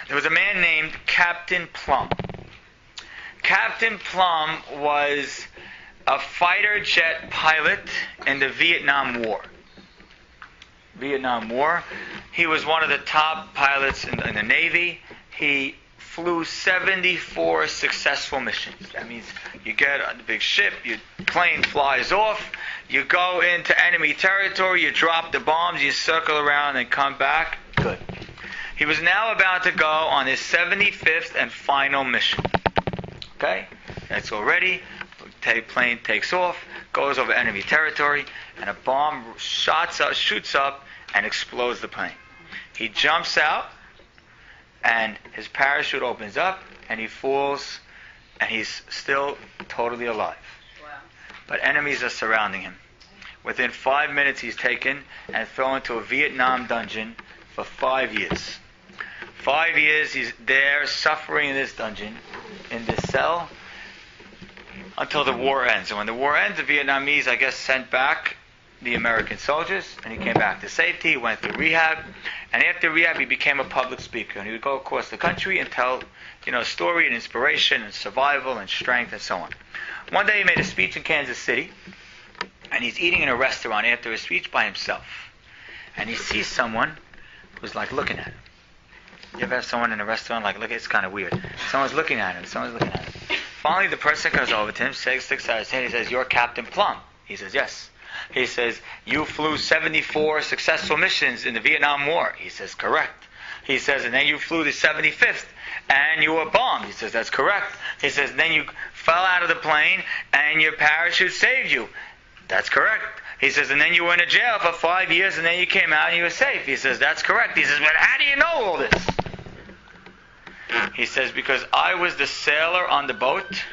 There was a man named Captain Plum. Captain Plum was a fighter jet pilot in the Vietnam War. He was one of the top pilots in the Navy. He flew 74 successful missions. That means you get on the big ship, your plane flies off, you go into enemy territory, you drop the bombs, you circle around and come back. Good. He was now about to go on his 75th and final mission. Okay? That's all ready. Plane takes off, goes over enemy territory, and a bomb shoots up and explodes the plane. He jumps out, and his parachute opens up, and he falls, and he's still totally alive. Wow. But enemies are surrounding him. Within 5 minutes, he's taken and thrown into a Vietnam dungeon for 5 years. 5 years he's there suffering in this dungeon, in this cell, until the war ends. And when the war ends, the Vietnamese, I guess, sent back the American soldiers, and he came back to safety. He went through rehab, and after rehab, he became a public speaker. And he would go across the country and tell, story and inspiration and survival and strength and so on. One day, he made a speech in Kansas City, and he's eating in a restaurant after his speech by himself. And he sees someone who's looking at him. You ever have someone in a restaurant look? It's kind of weird. Someone's looking at him. Finally, the person comes over to him, sticks out his hand. He says, "You're Captain Plum." He says, "Yes." He says, "You flew 74 successful missions in the Vietnam War." He says, "Correct." He says, "And then you flew the 75th and you were bombed." He says, "That's correct." He says, "Then you fell out of the plane and your parachute saved you." "That's correct." He says, "And then you were in a jail for 5 years and then you came out and you were safe." He says, "That's correct." He says, "But how do you know all this?" He says, "Because I was the sailor on the boat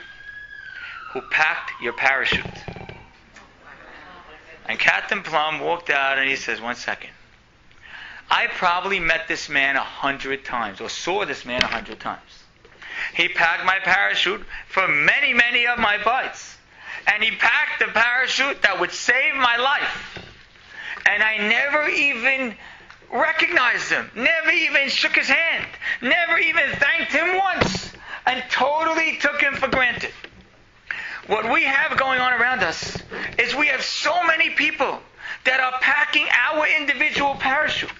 who packed your parachute." And Captain Plum walked out and he says, "1 second. I probably met this man 100 times or saw this man 100 times. He packed my parachute for many, many of my fights. And he packed the parachute that would save my life. And I never even recognized him, never even shook his hand, never even thanked him once, and totally took him for granted." What we have going on around us is we have so many people that are packing our individual parachute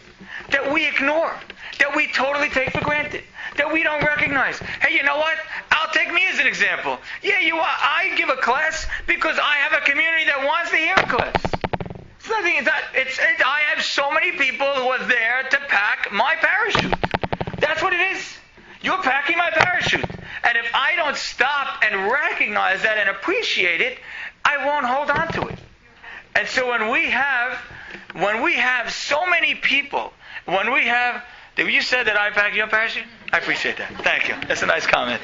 that we ignore, that we totally take for granted, that we don't recognize. Hey, you know what? I'll take me as an example. Yeah, I give a class because I have a community that wants to hear a class. It's nothing. I have so many people who are there to pack my parachute. That's what it is. You're packing my parachute. And if I don't stop and recognize that and appreciate it, I won't hold on to it. And so when we have so many people, you said that I pack your parachute? I appreciate that. Thank you. That's a nice comment.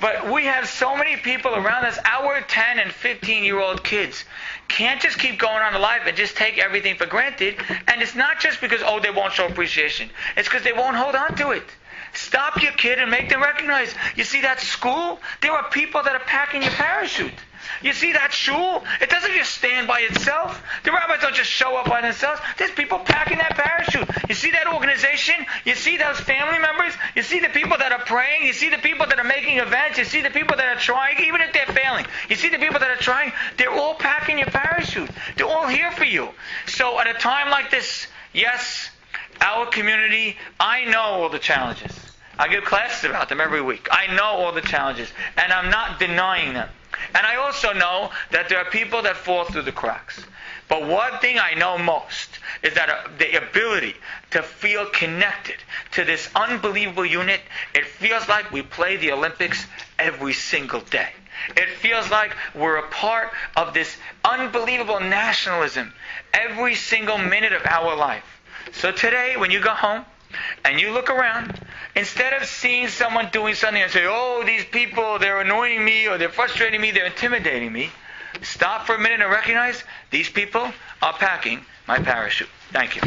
But we have so many people around us, our 10 and 15-year-old kids can't just keep going on in life and just take everything for granted. And it's not just because, they won't show appreciation. It's because they won't hold on to it. Stop your kid and make them recognize. You see that school? There are people that are packing your parachute. You see that shul? It doesn't just stand by itself. The rabbis don't just show up by themselves. There's people packing that parachute. You see that organization? You see those family members? You see the people that are praying? You see the people that are making events? You see the people that are trying, even if they're failing? You see the people that are trying? They're all packing your parachute. They're all here for you. So at a time like this, yes, our community, I know all the challenges. I give classes about them every week. I know all the challenges, and I'm not denying them. And I also know that there are people that fall through the cracks. But one thing I know most is that the ability to feel connected to this unbelievable unit, it feels like we play the Olympics every single day. It feels like we're a part of this unbelievable nationalism every single minute of our life. So today, when you go home and you look around, instead of seeing someone doing something and say, "Oh, these people, they're annoying me, or they're frustrating me, they're intimidating me," stop for a minute and recognize these people are packing my parachute. Thank you.